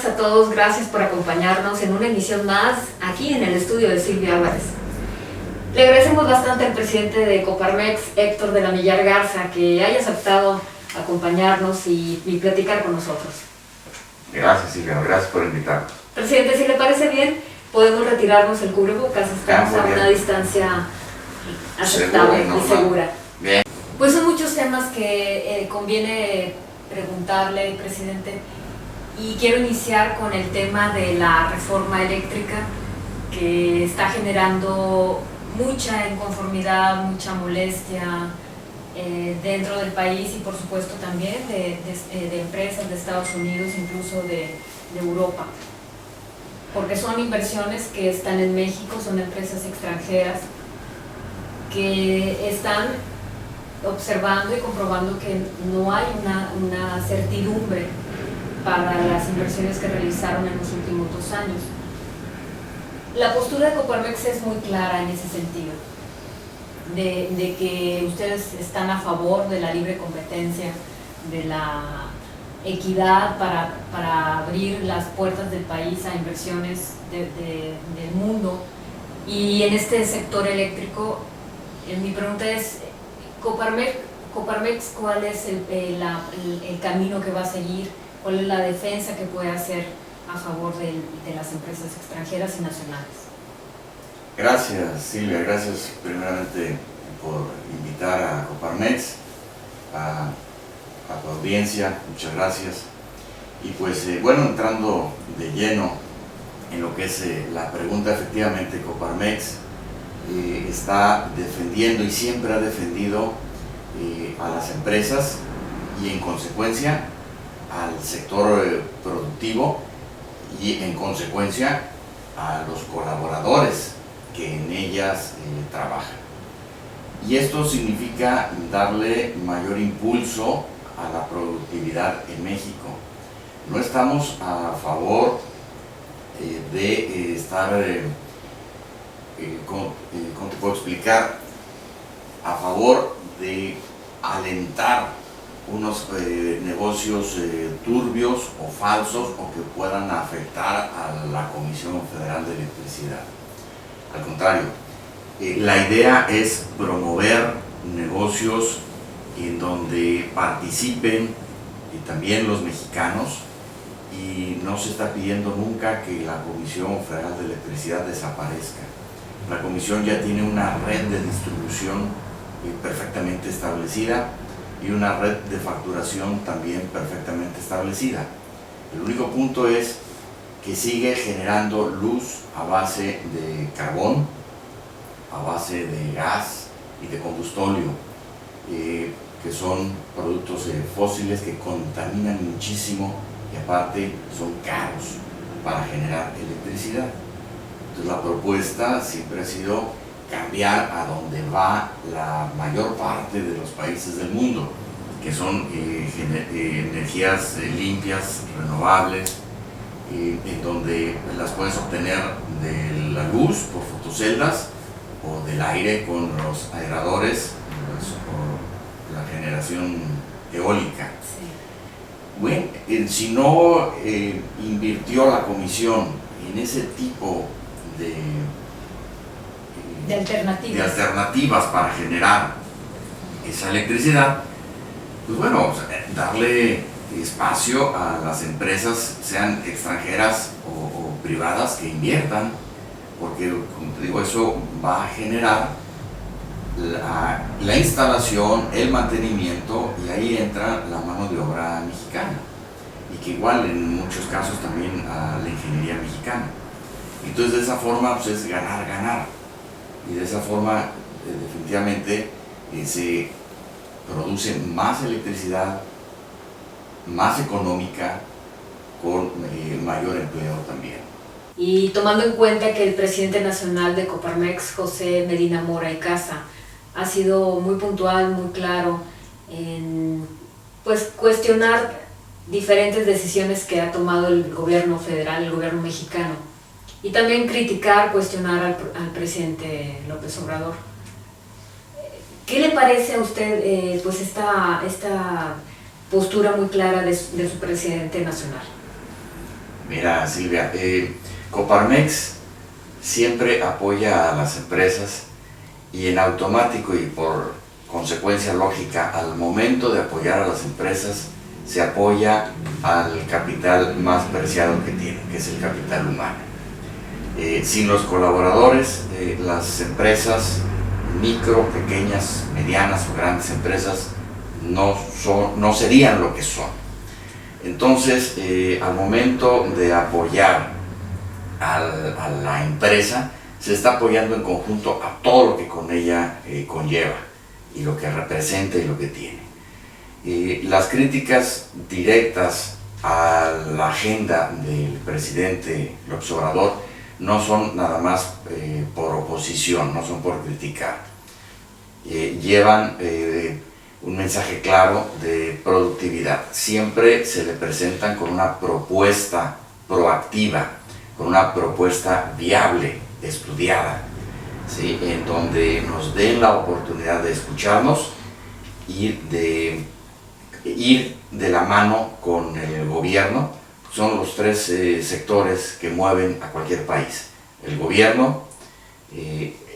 tardes a todos, gracias por acompañarnos en una emisión más aquí en el estudio de Silvia Álvarez. Le agradecemos bastante al presidente de Coparmex, Héctor de la Millar Garza, que haya aceptado acompañarnos y platicar con nosotros. Gracias, Silvia, gracias por invitarnos. Presidente, si le parece bien, podemos retirarnos el cubrebocas, estamos a una distancia aceptable y segura. Bien. Pues son muchos temas que conviene preguntarle, presidente, y quiero iniciar con el tema de la reforma eléctrica que está generando mucha inconformidad, mucha molestia dentro del país y por supuesto también de empresas de Estados Unidos, incluso de Europa, porque son inversiones que están en México, son empresas extranjeras que están observando y comprobando que no hay una certidumbre para las inversiones que realizaron en los últimos 2 años. La postura de Coparmex es muy clara en ese sentido, de que ustedes están a favor de la libre competencia, de la equidad para abrir las puertas del país a inversiones del mundo. Y en este sector eléctrico, mi pregunta es, Coparmex, ¿cuál es el camino que va a seguir? ¿Cuál es la defensa que puede hacer a favor de las empresas extranjeras y nacionales? Gracias, Silvia, gracias primeramente por invitar a Coparmex, a tu audiencia, muchas gracias. Y pues bueno, entrando de lleno en lo que es la pregunta, efectivamente Coparmex está defendiendo y siempre ha defendido a las empresas y en consecuencia al sector productivo y en consecuencia a los colaboradores que en ellas trabajan. Y esto significa darle mayor impulso a la productividad en México. No estamos a favor de estar, ¿cómo te puedo explicar? A favor de alentar unos negocios turbios o falsos o que puedan afectar a la Comisión Federal de Electricidad. Al contrario, la idea es promover negocios en donde participen también los mexicanos, y no se está pidiendo nunca que la Comisión Federal de Electricidad desaparezca. La Comisión ya tiene una red de distribución perfectamente establecida y una red de facturación también perfectamente establecida. El único punto es que sigue generando luz a base de carbón, a base de gas y de combustóleo, que son productos fósiles que contaminan muchísimo y aparte son caros para generar electricidad. Entonces la propuesta siempre ha sido cambiar a donde va la mayor parte de los países del mundo, que son energías limpias, renovables, en donde las puedes obtener de la luz por fotoceldas o del aire con los aeradores o la generación eólica. Sí. Bueno, si no invirtió la Comisión en ese tipo de alternativas para generar esa electricidad, pues bueno, darle espacio a las empresas, sean extranjeras o privadas, que inviertan, porque como te digo, eso va a generar la instalación, el mantenimiento, y ahí entra la mano de obra mexicana, y que igual en muchos casos también a la ingeniería mexicana. Entonces de esa forma pues es ganar, ganar, y de esa forma definitivamente se produce más electricidad, más económica, con mayor empleo también. Y tomando en cuenta que el presidente nacional de Coparmex, José Medina Mora y Casa, ha sido muy puntual, muy claro en pues cuestionar diferentes decisiones que ha tomado el gobierno federal, el gobierno mexicano, y también criticar, cuestionar al presidente López Obrador. ¿Qué le parece a usted pues esta postura muy clara de su presidente nacional? Mira, Silvia, Coparmex siempre apoya a las empresas y en automático y por consecuencia lógica, al momento de apoyar a las empresas, se apoya al capital más preciado que tienen, que es el capital humano. Sin los colaboradores, las empresas micro, pequeñas, medianas o grandes empresas no serían lo que son. Entonces, al momento de apoyar a la empresa, se está apoyando en conjunto a todo lo que con ella conlleva y lo que representa y lo que tiene. Las críticas directas a la agenda del presidente López Obrador no son nada más por oposición, no son por criticar. Llevan un mensaje claro de productividad. Siempre se le presentan con una propuesta proactiva, con una propuesta viable, estudiada, ¿sí? En donde nos den la oportunidad de escucharnos y de ir de la mano con el gobierno. Son los tres sectores que mueven a cualquier país: el gobierno,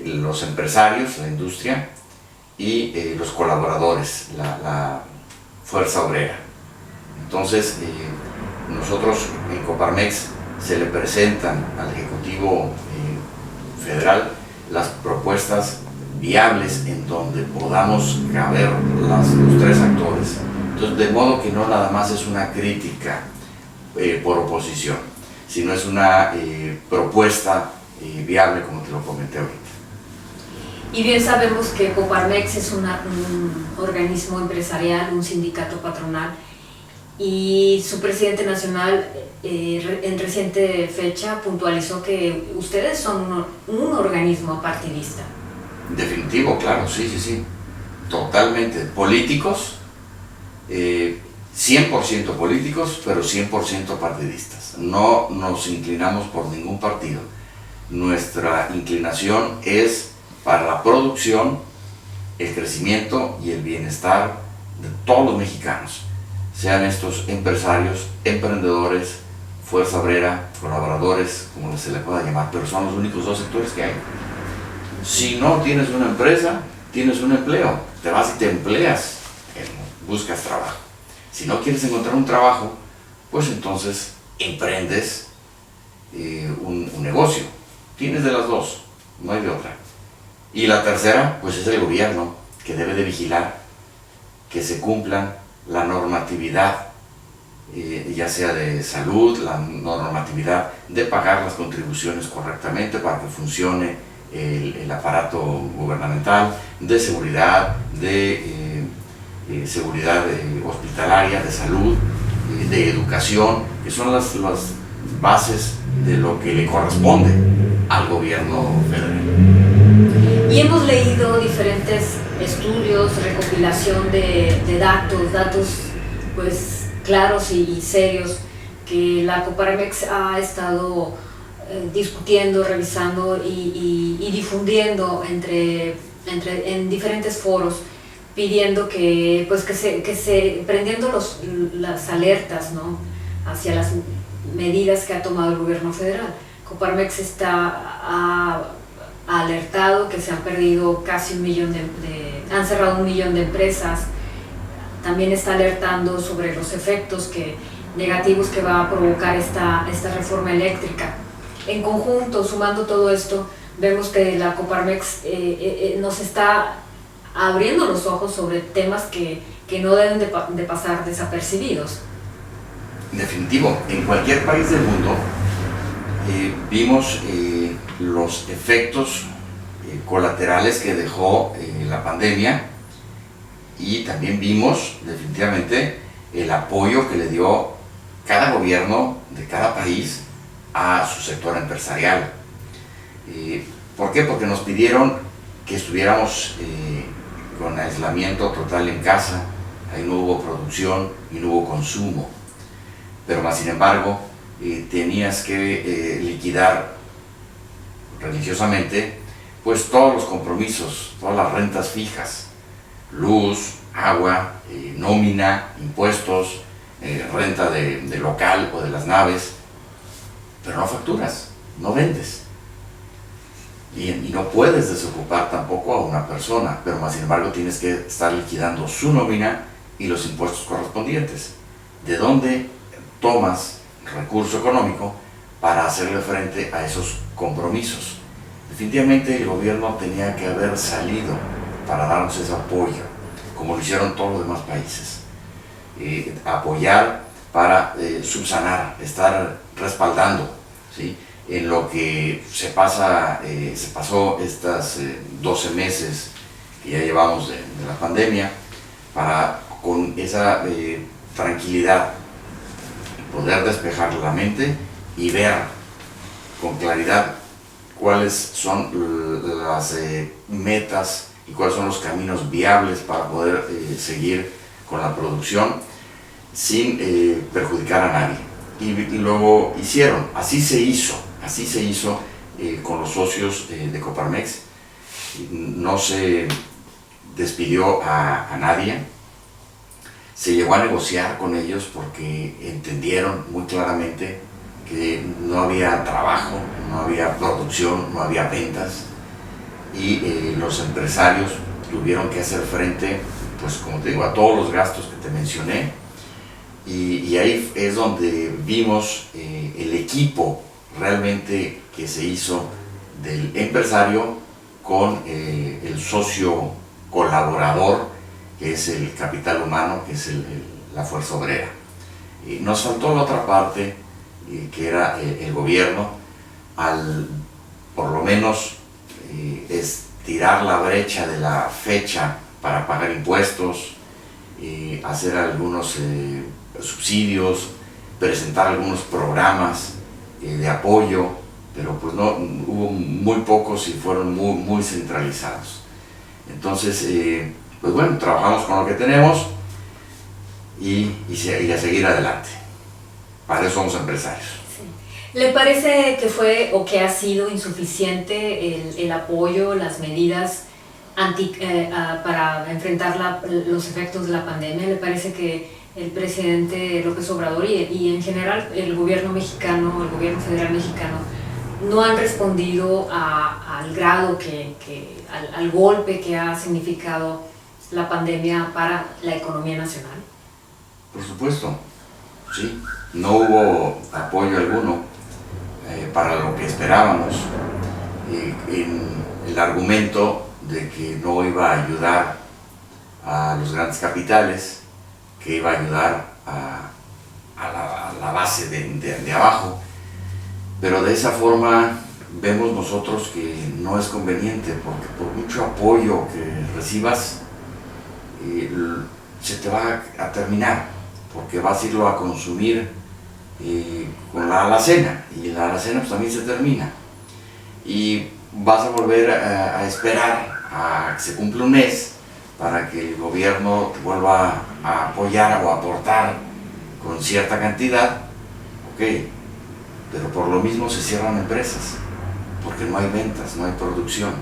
los empresarios, la industria y los colaboradores, la fuerza obrera. Entonces, nosotros en Coparmex se le presentan al Ejecutivo Federal las propuestas viables en donde podamos caber los tres actores. Entonces, de modo que no nada más es una crítica por oposición, sino es una propuesta viable, como te lo comenté ahorita. Y bien sabemos que Coparmex es un organismo empresarial, un sindicato patronal, y su presidente nacional en reciente fecha puntualizó que ustedes son un organismo apartidista. Definitivo, claro, sí, totalmente. Políticos, 100% políticos, pero 100% partidistas. No nos inclinamos por ningún partido. Nuestra inclinación es para la producción, el crecimiento y el bienestar de todos los mexicanos, sean estos empresarios, emprendedores, fuerza obrera, colaboradores, como se le pueda llamar, pero son los únicos dos sectores que hay. Si no tienes una empresa, tienes un empleo, te vas y te empleas, buscas trabajo. Si no quieres encontrar un trabajo, pues entonces emprendes un negocio. Tienes de las dos, no hay de otra. Y la tercera, pues es el gobierno, que debe de vigilar que se cumplan la normatividad, ya sea de salud, la normatividad de pagar las contribuciones correctamente para que funcione el aparato gubernamental, de seguridad, de seguridad hospitalaria, de salud, de educación, que son las bases de lo que le corresponde al gobierno federal. Y hemos leído diferentes estudios, recopilación de datos pues claros y serios que la Coparmex ha estado discutiendo, revisando y difundiendo en diferentes foros, pidiendo que se prendiendo las alertas, ¿no?, hacia las medidas que ha tomado el gobierno federal. Coparmex ha alertado que se han perdido casi han cerrado 1 millón de empresas. También está alertando sobre los efectos negativos que va a provocar esta reforma eléctrica. En conjunto, sumando todo esto, vemos que la Coparmex nos está abriendo los ojos sobre temas que no deben de pasar desapercibidos. Definitivo, en cualquier país del mundo vimos los efectos colaterales que dejó la pandemia, y también vimos definitivamente el apoyo que le dio cada gobierno de cada país a su sector empresarial. ¿Por qué? Porque nos pidieron que estuviéramos con aislamiento total en casa. Ahí no hubo producción y no hubo consumo, pero más sin embargo tenías que liquidar religiosamente pues todos los compromisos, todas las rentas fijas: luz, agua, nómina, impuestos, renta de local o de las naves, pero no facturas, no vendes. Y no puedes desocupar tampoco a una persona, pero más sin embargo tienes que estar liquidando su nómina y los impuestos correspondientes. ¿De dónde tomas recurso económico para hacerle frente a esos compromisos? Definitivamente el gobierno tenía que haber salido para darnos ese apoyo, como lo hicieron todos los demás países. Apoyar para subsanar, estar respaldando, ¿sí?, en lo que se pasó estas 12 meses que ya llevamos de la pandemia, para con esa tranquilidad poder despejar la mente y ver con claridad cuáles son las metas y cuáles son los caminos viables para poder seguir con la producción sin perjudicar a nadie. Y luego así se hizo con los socios de Coparmex. No se despidió a nadie, se llegó a negociar con ellos porque entendieron muy claramente que no había trabajo, no había producción, no había ventas, y los empresarios tuvieron que hacer frente, pues como te digo, a todos los gastos que te mencioné, y ahí es donde vimos el equipo realmente que se hizo del empresario con el socio colaborador, que es el capital humano, que es la fuerza obrera. Nos faltó la otra parte, que era el gobierno, al por lo menos estirar la brecha de la fecha para pagar impuestos, hacer algunos subsidios, presentar algunos programas de apoyo, pero pues no, hubo muy pocos y fueron muy centralizados. Entonces, pues bueno, trabajamos con lo que tenemos y a seguir adelante. Para eso somos empresarios. Sí. ¿Le parece que fue o que ha sido insuficiente el apoyo, las medidas para enfrentar los efectos de la pandemia? ¿Le parece que el presidente López Obrador y en general el gobierno mexicano, el gobierno federal mexicano, no han respondido al grado al golpe que ha significado la pandemia para la economía nacional? Por supuesto, sí. No hubo apoyo alguno para lo que esperábamos, en el argumento de que no iba a ayudar a los grandes capitales, que iba a ayudar a la base de abajo, pero de esa forma vemos nosotros que no es conveniente, porque por mucho apoyo que recibas, se te va a terminar, porque vas a irlo a consumir con la alacena, y la alacena pues también se termina, y vas a volver a esperar a que se cumpla un mes para que el gobierno te vuelva a apoyar o a aportar con cierta cantidad, ok, pero por lo mismo se cierran empresas, porque no hay ventas, no hay producción,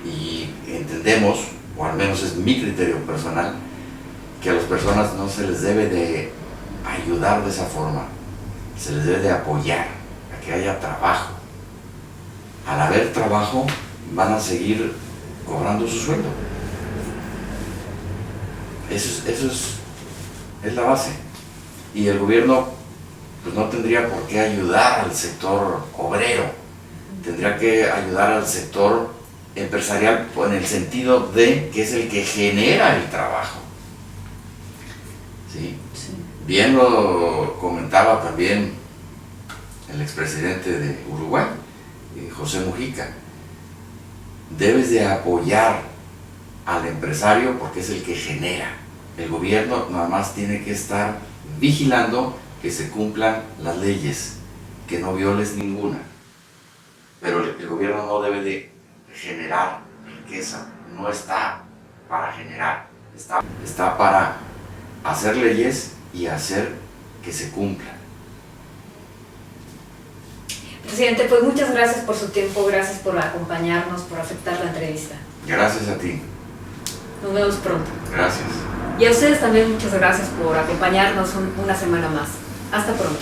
y entendemos, o al menos es mi criterio personal, que a las personas no se les debe de ayudar de esa forma, se les debe de apoyar a que haya trabajo. Al haber trabajo van a seguir cobrando su sueldo. Eso es la base. Y el gobierno pues no tendría por qué ayudar al sector obrero, tendría que ayudar al sector empresarial en el sentido de que es el que genera el trabajo. ¿Sí? Sí. Bien lo comentaba también el expresidente de Uruguay, José Mujica. Debes de apoyar al empresario porque es el que genera. El gobierno nada más tiene que estar vigilando que se cumplan las leyes, que no violes ninguna. Pero el gobierno no debe de generar riqueza, no está para generar, está para hacer leyes y hacer que se cumplan. Presidente, pues muchas gracias por su tiempo, gracias por acompañarnos, por aceptar la entrevista. Gracias a ti. Nos vemos pronto. Gracias. Y a ustedes también muchas gracias por acompañarnos una semana más. Hasta pronto.